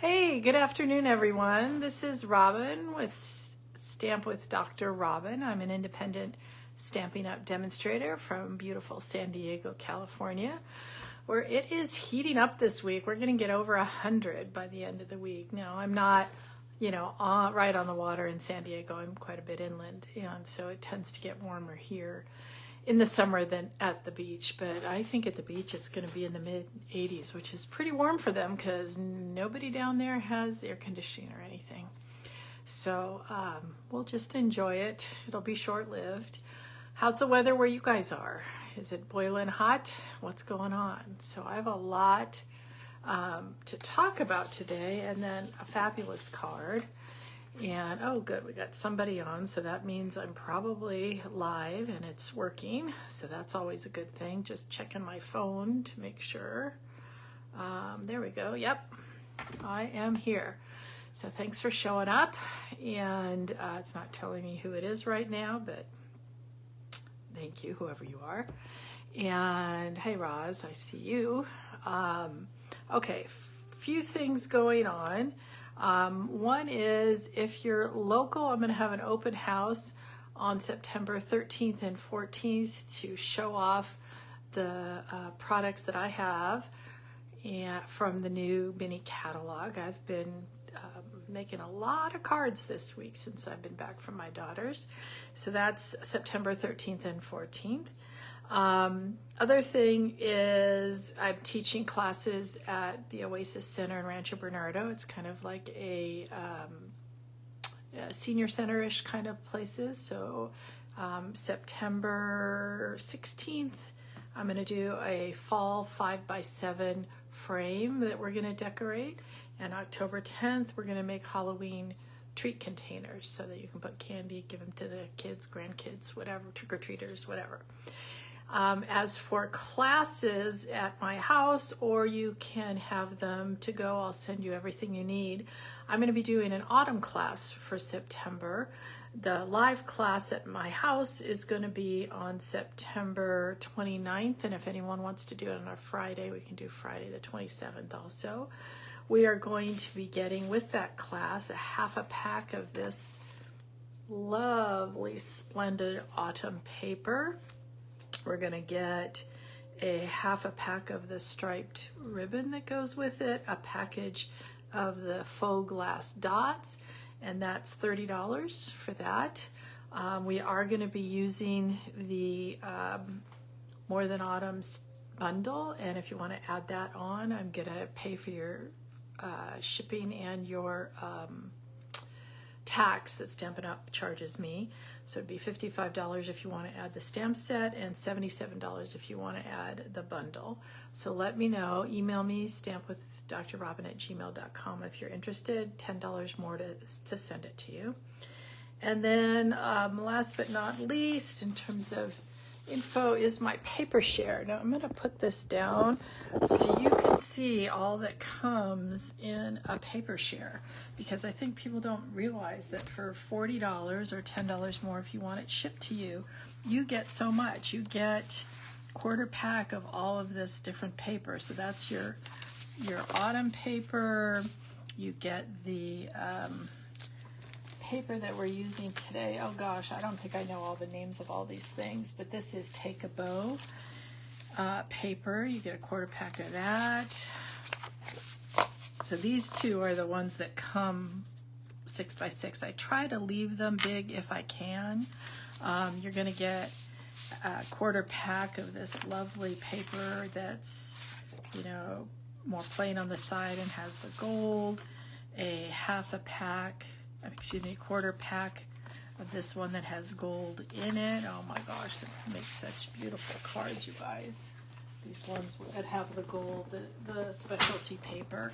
Hey, good afternoon, everyone. This is Robin with Stamp with Dr. Robin. I'm an independent Stampin' Up demonstrator from beautiful San Diego, California, where it is heating up this week. We're going to get over 100 by the end of the week. Now, I'm not, right on the water in San Diego. I'm quite a bit inland, and so it tends to get warmer here in the summer than at the beach. But I think at the beach it's going to be in the mid 80s, which is pretty warm for them because nobody down there has air conditioning or anything. So we'll just enjoy it. It'll be short-lived. How's the weather where you guys are? Is it boiling hot? What's going on? So I have a lot to talk about today, and then a fabulous card. And oh good, we got somebody on, so that means I'm probably live and it's working, so that's always a good thing. Just checking my phone to make sure. There we go. Yep, I am here. So thanks for showing up. And it's not telling me who it is right now, but thank you, whoever you are. And hey Roz, I see you. Okay, few things going on. One is, if you're local, I'm going to have an open house on September 13th and 14th to show off the products that I have from the new mini catalog. I've been making a lot of cards this week since I've been back from my daughter's. So that's September 13th and 14th. Other thing is I'm teaching classes at the Oasis Center in Rancho Bernardo. It's kind of like a senior center-ish kind of places. So September 16th, I'm going to do a fall 5x7 frame that we're going to decorate. And October 10th, we're going to make Halloween treat containers so that you can put candy, give them to the kids, grandkids, whatever, trick-or-treaters, whatever. As for classes at my house, or you can have them to go, I'll send you everything you need. I'm going to be doing an autumn class for September. The live class at my house is going to be on September 29th, and if anyone wants to do it on a Friday, we can do Friday the 27th also. We are going to be getting with that class a half a pack of this lovely, splendid autumn paper. We're going to get a half a pack of the striped ribbon that goes with it, a package of the faux glass dots, and that's $30 for that. We are going to be using the More Than Autumn's bundle, and if you want to add that on, I'm going to pay for your shipping and your tax that Stampin' Up charges me. So it'd be $55 if you want to add the stamp set and $77 if you want to add the bundle. So let me know. Email me, stampwithdrrobin@gmail.com if you're interested. $10 more to send it to you. And then last but not least, in terms of info, is my paper share. Now I'm going to put this down so you can see all that comes in a paper share, because I think people don't realize that for $40 or $10 more if you want it shipped to you, you get so much. You get quarter pack of all of this different paper. So that's your autumn paper. You get the paper that we're using today. Oh gosh, I don't think I know all the names of all these things, but this is Take a Bow paper. You get a quarter pack of that. So these two are the ones that come 6x6. I try to leave them big if I can. You're going to get a quarter pack of this lovely paper that's, more plain on the side and has the gold. A quarter pack of this one that has gold in it. Oh my gosh, that makes such beautiful cards, you guys. These ones that have the gold, the specialty paper.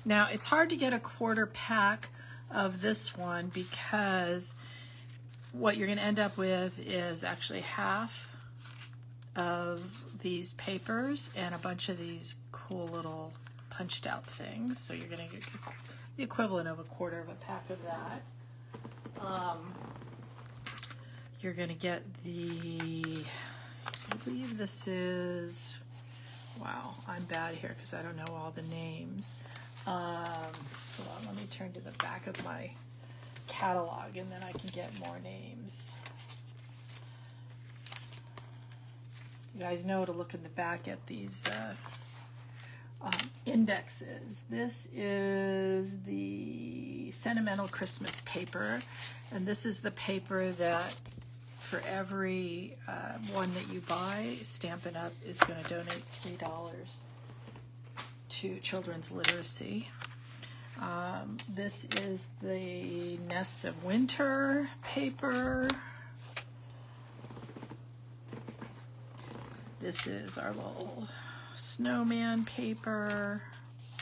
Now, it's hard to get a quarter pack of this one because what you're going to end up with is actually half of these papers and a bunch of these cool little punched out things. So you're going to get the equivalent of a quarter of a pack of that. You're going to get I believe this is, wow, I'm bad here because I don't know all the names. me turn to the back of my catalog and then I can get more names. You guys know to look in the back at these indexes. This is the Sentimental Christmas paper, and this is the paper that for every one that you buy, Stampin' Up! Is going to donate $3 to children's literacy. This is the Nests of Winter paper. This is our little snowman paper.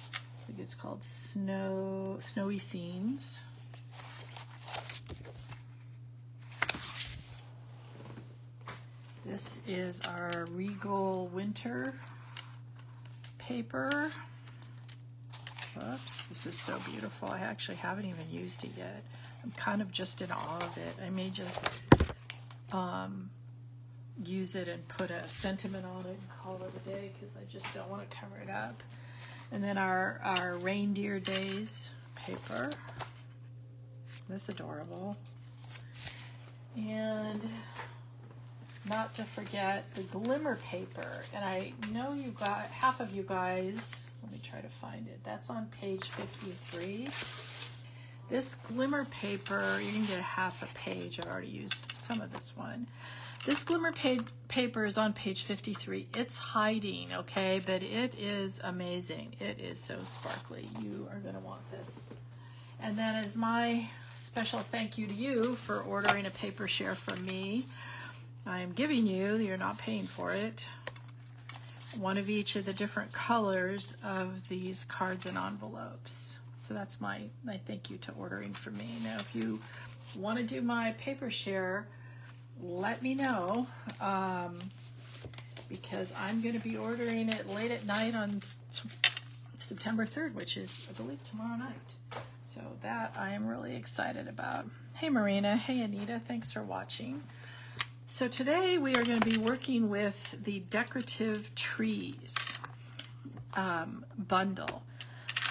I think it's called Snowy Scenes. This is our Regal Winter paper. Oops, this is so beautiful. I actually haven't even used it yet. I'm kind of just in awe of it. I may just use it and put a sentiment on it and call it a day because I just don't want to cover it up. And then our Reindeer Days paper. Isn't this adorable? And not to forget the glimmer paper. And I know you got half of you guys, let me try to find it. That's on page 53. This glimmer paper, you can get half a page. I've already used some of this one. This glimmer paper is on page 53. It's hiding, okay, but it is amazing. It is so sparkly. You are going to want this. And then as my special thank you to you for ordering a paper share from me, I am giving you, you're not paying for it, one of each of the different colors of these cards and envelopes. So that's my thank you to ordering from me. Now, if you want to do my paper share, let me know, because I'm going to be ordering it late at night on September 3rd, which is, I believe, tomorrow night. So that I am really excited about. Hey, Marina. Hey, Anita. Thanks for watching. So today we are going to be working with the Decorative Trees bundle.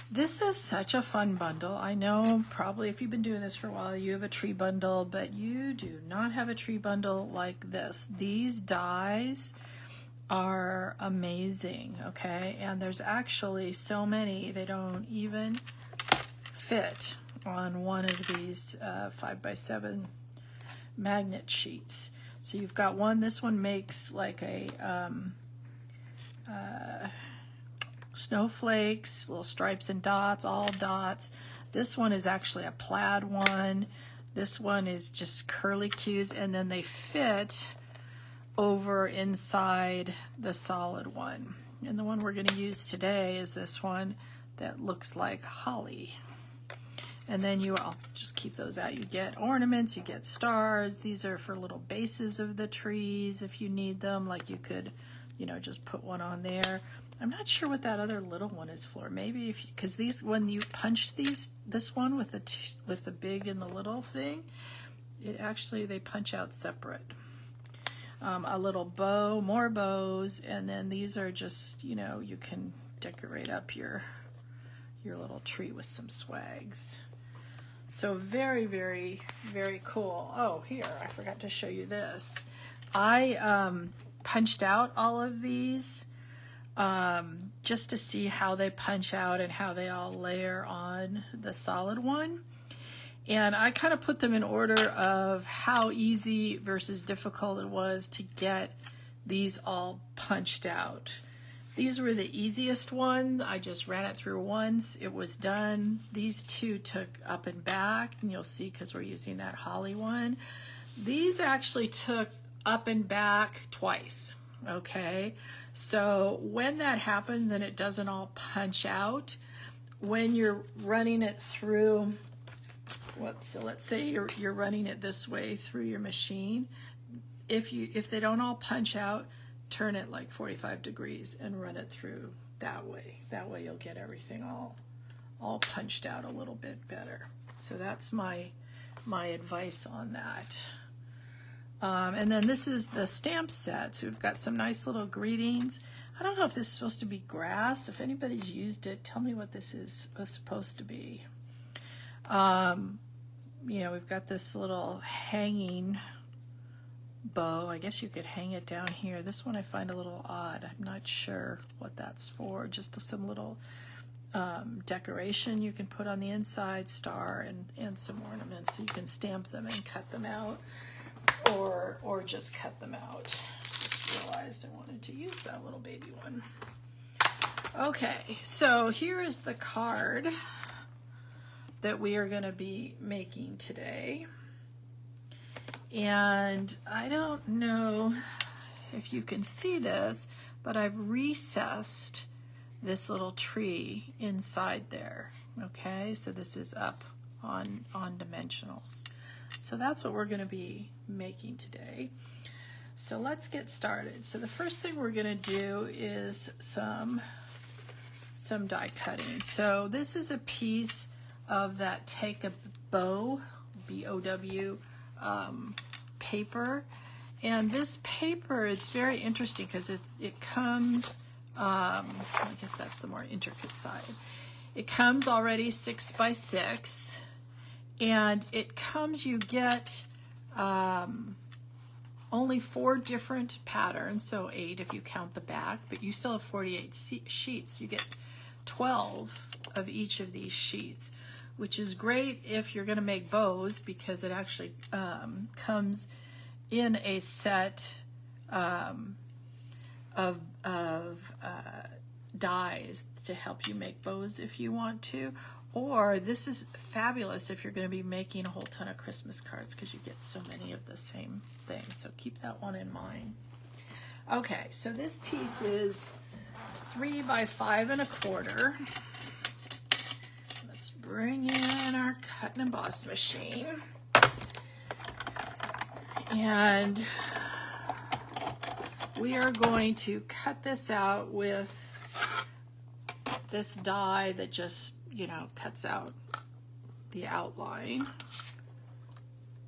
This is such a fun bundle. I know probably if you've been doing this for a while, you have a tree bundle, but you do not have a tree bundle like this. These dies are amazing, okay? And there's actually so many, they don't even fit on one of these 5x7 magnet sheets. So you've got one, this one makes like a snowflakes, little stripes and dots, all dots. This one is actually a plaid one. This one is just curly cues, and then they fit over inside the solid one. And the one we're going to use today is this one that looks like holly. And then I'll just keep those out. You get ornaments, you get stars. These are for little bases of the trees if you need them. Like you could, just put one on there. I'm not sure what that other little one is for. Maybe because these, when you punch this one with the big and the little thing, they punch out separate. A little bow, more bows, and then these are just, you can decorate up your little tree with some swags. So very, very, very cool. Oh, here, I forgot to show you this. I punched out all of these just to see how they punch out and how they all layer on the solid one. And I kind of put them in order of how easy versus difficult it was to get these all punched out. These were the easiest one. I just ran it through once. It was done. These two took up and back, and you'll see because we're using that holly one. These actually took up and back twice, okay? So when that happens and it doesn't all punch out, when you're running it through, so let's say you're running it this way through your machine, if they don't all punch out, turn it like 45 degrees and run it through that way. That way you'll get everything all punched out a little bit better. So that's my advice on that. And then this is the stamp set. So we've got some nice little greetings. I don't know if this is supposed to be grass. If anybody's used it, tell me what this is supposed to be. You know, we've got this little hanging bow. I guess you could hang it down here. This one I find a little odd. I'm not sure what that's for. Just some little decoration you can put on the inside, star and some ornaments, so you can stamp them and cut them out, or just cut them out. Just realized I wanted to use that little baby one. Okay, so here is the card that we are going to be making today. And I don't know if you can see this, but I've recessed this little tree inside there. Okay, so this is up on dimensionals. So that's what we're going to be making today. So let's get started. So the first thing we're going to do is some die cutting. So this is a piece of that Take a Bow, B-O-W, paper. And this paper, it's very interesting because it comes, I guess that's the more intricate side. It comes already 6 by 6, and it comes, you get only 4 different patterns, so 8 if you count the back, but you still have 48 sheets. You get 12 of each of these sheets, which is great if you're going to make bows, because it actually comes in a set of dies to help you make bows if you want to. Or this is fabulous if you're going to be making a whole ton of Christmas cards, because you get so many of the same thing. So keep that one in mind. Okay, so this piece is 3 by 5 1/4. Let's bring in our cut and emboss machine. And we are going to cut this out with this die that just, you know, cuts out the outline.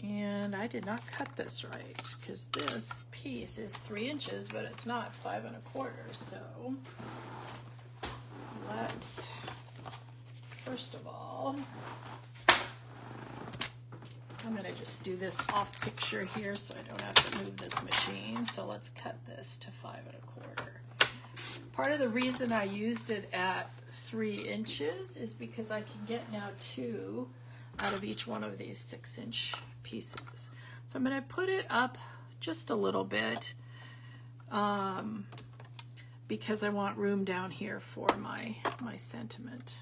And I did not cut this right, because this piece is 3 inches, but it's not 5 1/4. So let's, first of all, I'm going to just do this off picture here so I don't have to move this machine. So let's cut this to 5 1/4. Part of the reason I used it at 3 inches is because I can get now 2 out of each one of these 6-inch pieces. So I'm going to put it up just a little bit because I want room down here for my sentiment.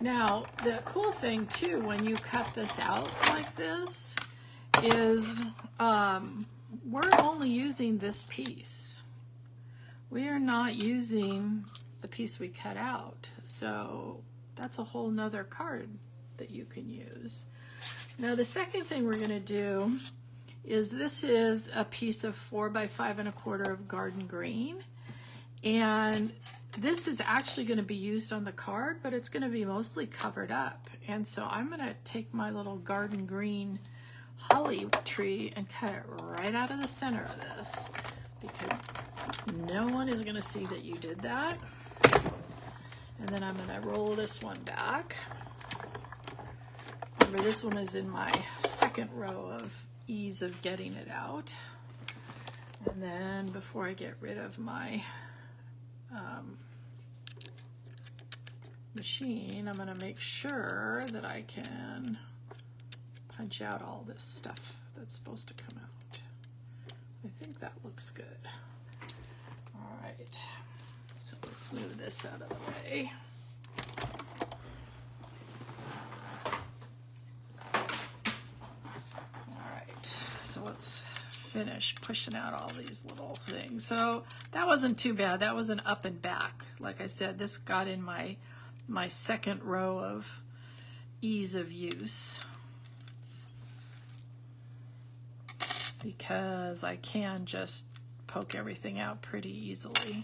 Now, the cool thing too, when you cut this out like this, is we're only using this piece. We are not using the piece we cut out. So that's a whole nother card that you can use. Now, the second thing we're going to do is, this is a piece of 4 by 5 1/4 of garden green. And this is actually going to be used on the card, but it's going to be mostly covered up. And so I'm going to take my little garden green holly tree and cut it right out of the center of this, because no one is going to see that you did that. And then I'm going to roll this one back. Remember, this one is in my second row of ease of getting it out. And then before I get rid of my machine, I'm going to make sure that I can punch out all this stuff that's supposed to come out. I think that looks good. All right, so let's move this out of the way. All right, so let's finish pushing out all these little things. So that wasn't too bad. That was an up and back. Like I said, this got in my second row of ease of use, because I can just poke everything out pretty easily.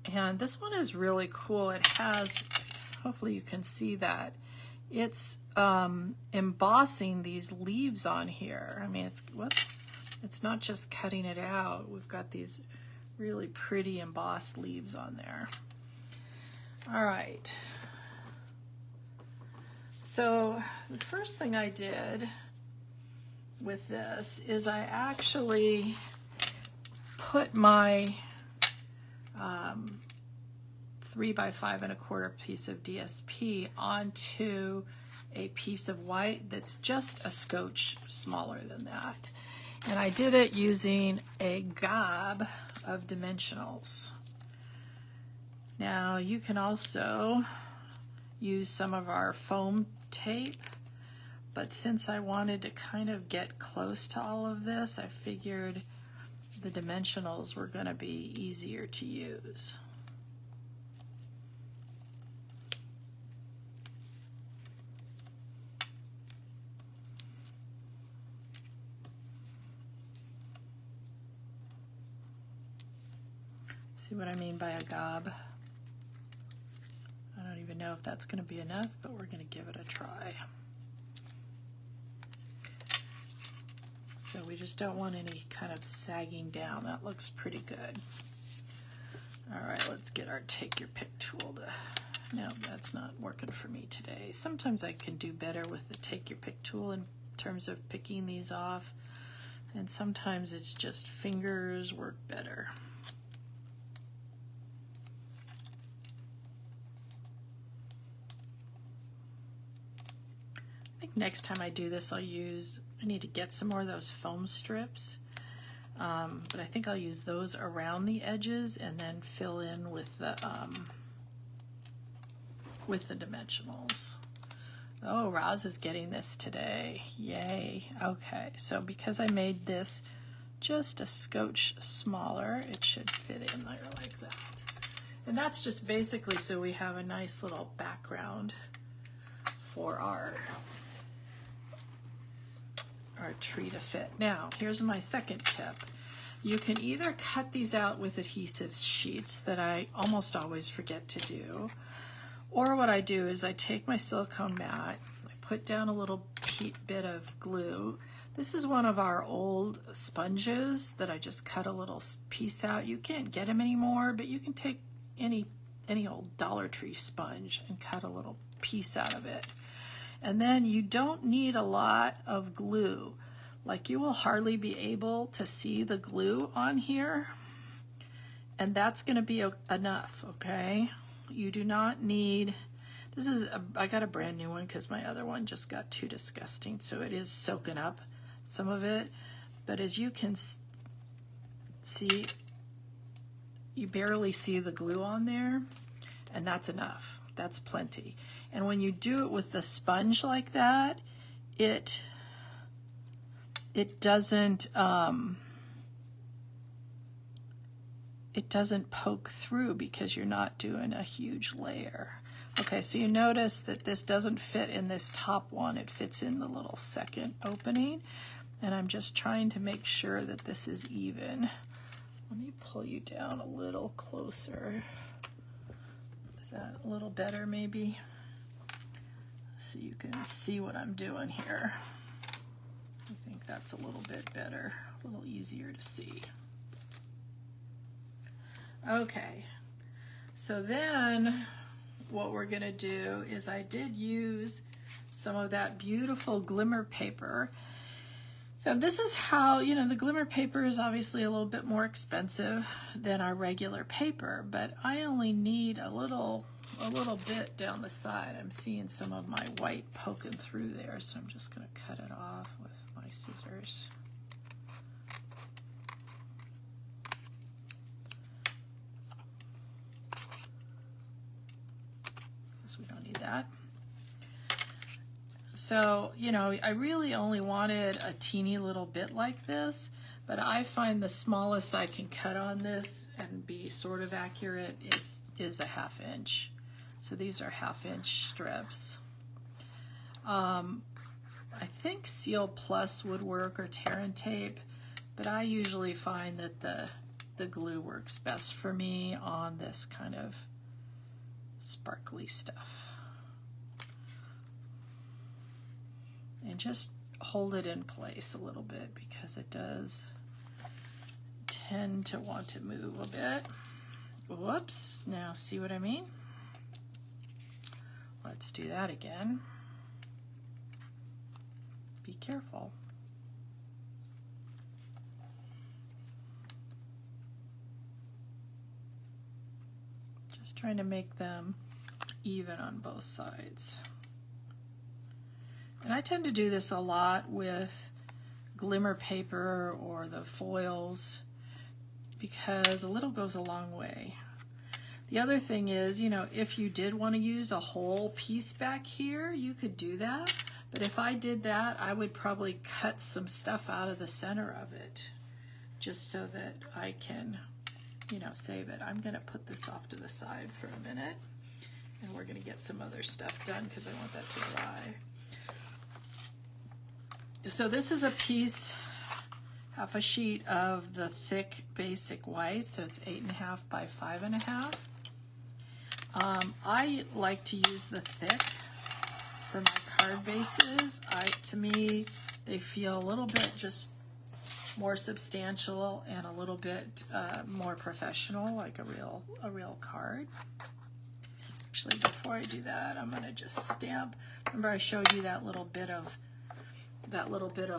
And this one is really cool. It has, hopefully you can see that, it's embossing these leaves on here. I mean, it's not just cutting it out. We've got these really pretty embossed leaves on there. All right. So the first thing I did with this is I actually put my 3 by 5 1/4 piece of DSP onto a piece of white that's just a scotch smaller than that. And I did it using a gob of dimensionals. Now you can also use some of our foam tape, but since I wanted to kind of get close to all of this, I figured the dimensionals were going to be easier to use. See what I mean by a gob? I don't even know if that's going to be enough, but we're going to give it a try. So we just don't want any kind of sagging down. That looks pretty good. All right, let's get our take your pick tool to, no, that's not working for me today. Sometimes I can do better with the take your pick tool in terms of picking these off, and sometimes it's just fingers work better. Next time I do this, I need to get some more of those foam strips, but I think I'll use those around the edges and then fill in with the dimensionals. Oh, Roz is getting this today. Yay. Okay, so because I made this just a scotch smaller, it should fit in there like that. And that's just basically so we have a nice little background for our tree to fit. Now, here's my second tip. You can either cut these out with adhesive sheets that I almost always forget to do, or what I do is I take my silicone mat, I put down a little bit of glue. This is one of our old sponges that I just cut a little piece out. You can't get them anymore, but you can take any old Dollar Tree sponge and cut a little piece out of it. And then you don't need a lot of glue. Like, you will hardly be able to see the glue on here. And that's going to be enough, okay? You do not need, I got a brand new one because my other one just got too disgusting. So it is soaking up some of it. But as you can see, you barely see the glue on there. And that's enough. That's plenty. And when you do it with the sponge like that, it doesn't poke through because you're not doing a huge layer. Okay, so you notice that this doesn't fit in this top one. It fits in the little second opening. And I'm just trying to make sure that this is even. Let me pull you down a little closer. Is that a little better maybe? So you can see what I'm doing here. I think that's a little bit better, a little easier to see. Okay, so then what we're gonna do is I did use some of that beautiful glimmer paper. Now this is how, you know, the glimmer paper is obviously a little bit more expensive than our regular paper, but I only need a little bit down the side. I'm seeing some of my white poking through there, so I'm just going to cut it off with my scissors. Guess we don't need that. So, you know, I really only wanted a teeny little bit like this, but I find the smallest I can cut on this and be sort of accurate is a 1/2 inch. So these are 1/2 inch strips. I think Seal Plus would work, or Tear and Tape, but I usually find that the glue works best for me on this kind of sparkly stuff. and just hold it in place a little bit because it does tend to want to move a bit. Whoops, now see what I mean? Let's do that again. Be careful. Just trying to make them even on both sides. And I tend to do this a lot with glimmer paper or the foils because a little goes a long way. The other thing is, you know, if you did want to use a whole piece back here, you could do that. But if I did that, I would probably cut some stuff out of the center of it just so that I can, you know, save it. I'm going to put this off to the side for a minute, and we're going to get some other stuff done because I want that to dry. So this is a piece, half a sheet of the thick basic white, so it's 8.5 by 5.5. I like to use the thick for my card bases. To me, they feel a little bit just more substantial and a little bit more professional, like a real card. Actually, before I do that, I'm going to just stamp. Remember, I showed you that little bit of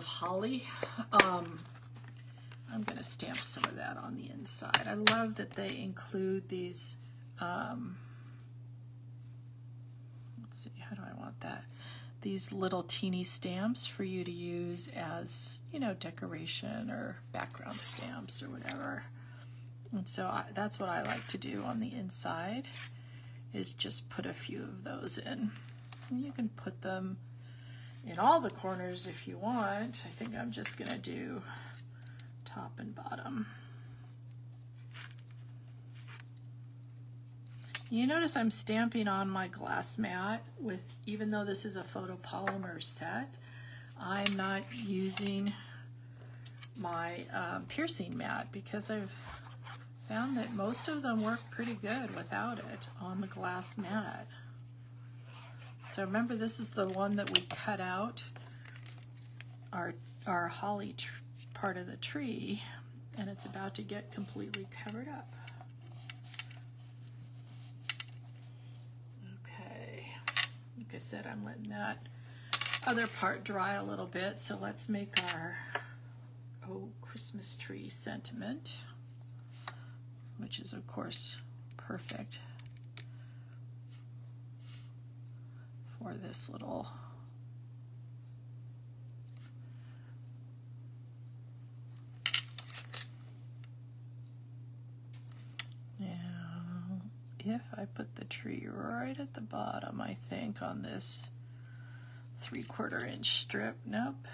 holly. I'm going to stamp some of that on the inside. I love that they include these. Let's see, how do I want that? These little teeny stamps for you to use as, you know, decoration or background stamps or whatever. And so that's what I like to do on the inside, is just put a few of those in. And you can put them in all the corners if you want. I think I'm just going to do top and bottom. You notice I'm stamping on my glass mat with, even though this is a photopolymer set, I'm not using my piercing mat because I've found that most of them work pretty good without it on the glass mat. So remember, this is the one that we cut out our holly part of the tree, and it's about to get completely covered up. Okay, like I said, I'm letting that other part dry a little bit, so let's make our Christmas tree sentiment, which is of course perfect for this little now. If I put the tree right at the bottom, I think on this 3/4 inch strip, nope,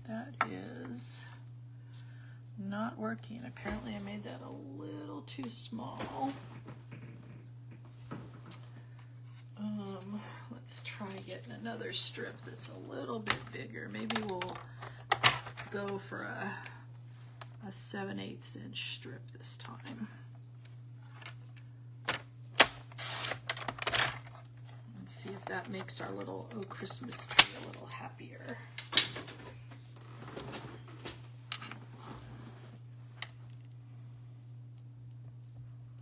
that is not working. Apparently I made that a little too small. Let's try getting another strip that's a little bit bigger. Maybe we'll go for a 7/8 inch strip this time. Let's see if that makes our little Christmas tree a little happier.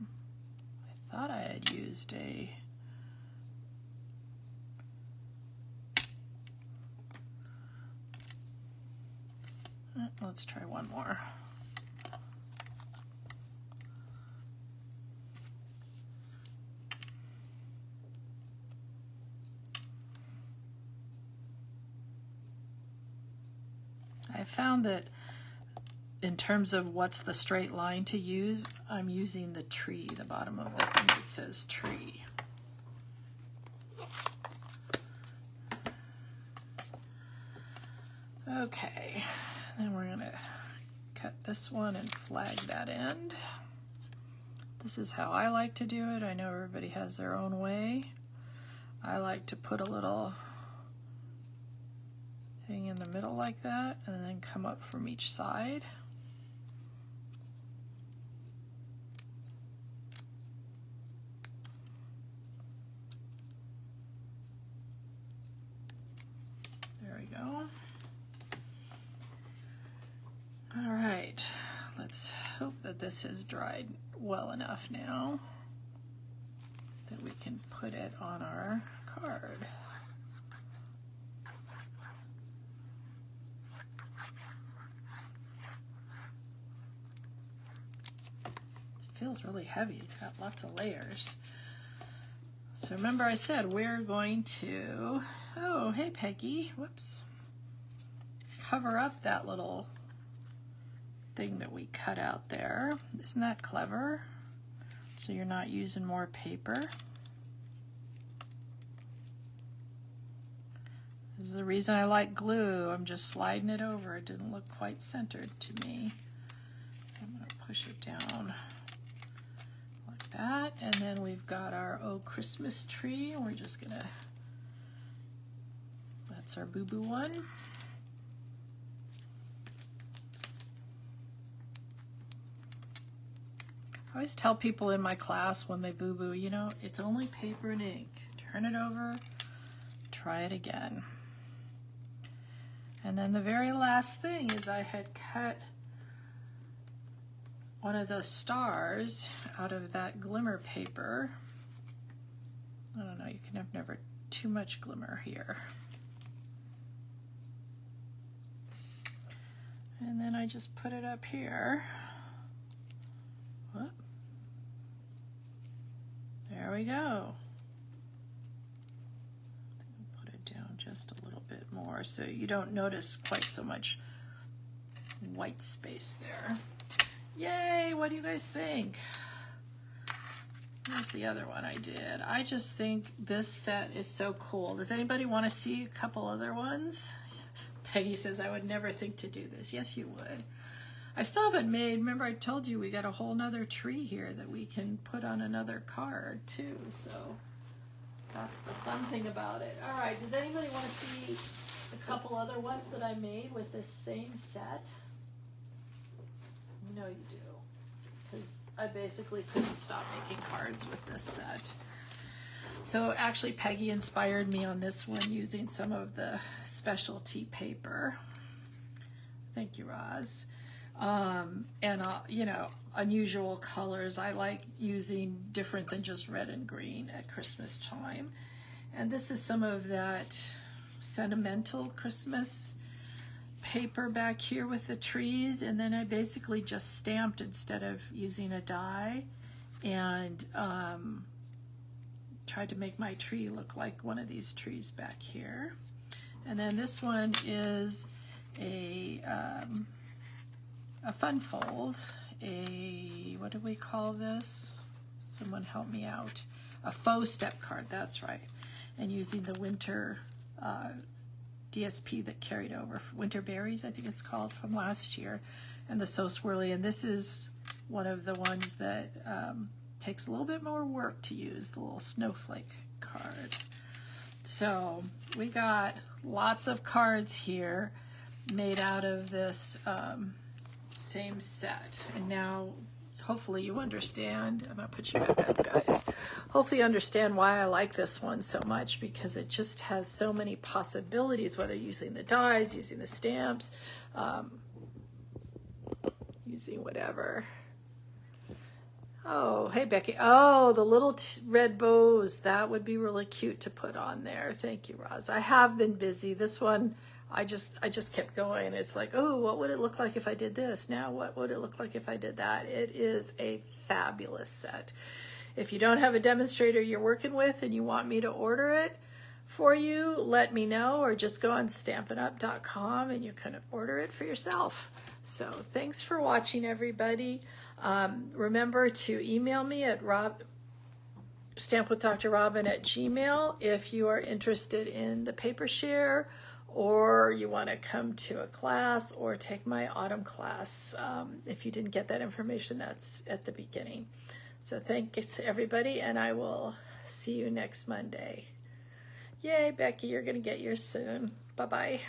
I thought I had used a let's try one more. I found that in terms of what's the straight line to use, I'm using the tree, the bottom of the thing that says tree. Okay, then we're going to cut this one and flag that end. This is how I like to do it. I know everybody has their own way. I like to put a little thing in the middle like that and then come up from each side. There we go. that this has dried well enough now that we can put it on our card. It feels really heavy. It's got lots of layers. So remember I said we're going to, oh, hey Peggy, whoops, cover up that little thing that we cut out there. Isn't that clever? So you're not using more paper. This is the reason I like glue. I'm just sliding it over. It didn't look quite centered to me. I'm going to push it down like that. And then we've got our Oh Christmas tree. And we're just going to, that's our boo-boo one. I always tell people in my class when they boo-boo, you know, it's only paper and ink. Turn it over, try it again. And then the very last thing is I had cut one of the stars out of that glimmer paper. I don't know, you can have never too much glimmer here. And then I just put it up here. Whoop. There we go. Put it down just a little bit more so you don't notice quite so much white space there. Yay, what do you guys think? Here's the other one I did. I just think this set is so cool. Does anybody want to see a couple other ones? Peggy says, I would never think to do this. Yes, you would. I still haven't made, remember I told you we got a whole nother tree here that we can put on another card too, so that's the fun thing about it. All right, does anybody want to see a couple other ones that I made with this same set? No, you do, because I basically couldn't stop making cards with this set. So actually Peggy inspired me on this one using some of the specialty paper. Thank you, Roz. You know, unusual colors. I like using different than just red and green at Christmas time. And this is some of that sentimental Christmas paper back here with the trees. And then I basically just stamped instead of using a die and tried to make my tree look like one of these trees back here. And then this one is a fun fold, what do we call this? Someone help me out. A faux step card, that's right. And using the winter DSP that carried over, Winter Berries, I think it's called, from last year, and the So Swirly. And this is one of the ones that takes a little bit more work to use, the little snowflake card. So we got lots of cards here made out of this same set. And now hopefully you understand. I'm going to put you back up, guys. Hopefully you understand why I like this one so much, because it just has so many possibilities, whether using the dies, using the stamps, using whatever. Oh, hey Becky. Oh, the little red bows. That would be really cute to put on there. Thank you, Roz. I have been busy. This one, I just kept going. It's like, oh, what would it look like if I did this? Now, what would it look like if I did that? It is a fabulous set. If you don't have a demonstrator you're working with and you want me to order it for you, let me know, or just go on stampinup.com and you can order it for yourself. So thanks for watching, everybody. Remember to email me at stampwithdrrobin@gmail if you are interested in the paper share, or you want to come to a class or take my autumn class. If you didn't get that information, that's at the beginning. So thanks everybody, and I will see you next Monday. Yay, Becky, you're going to get yours soon. Bye-bye.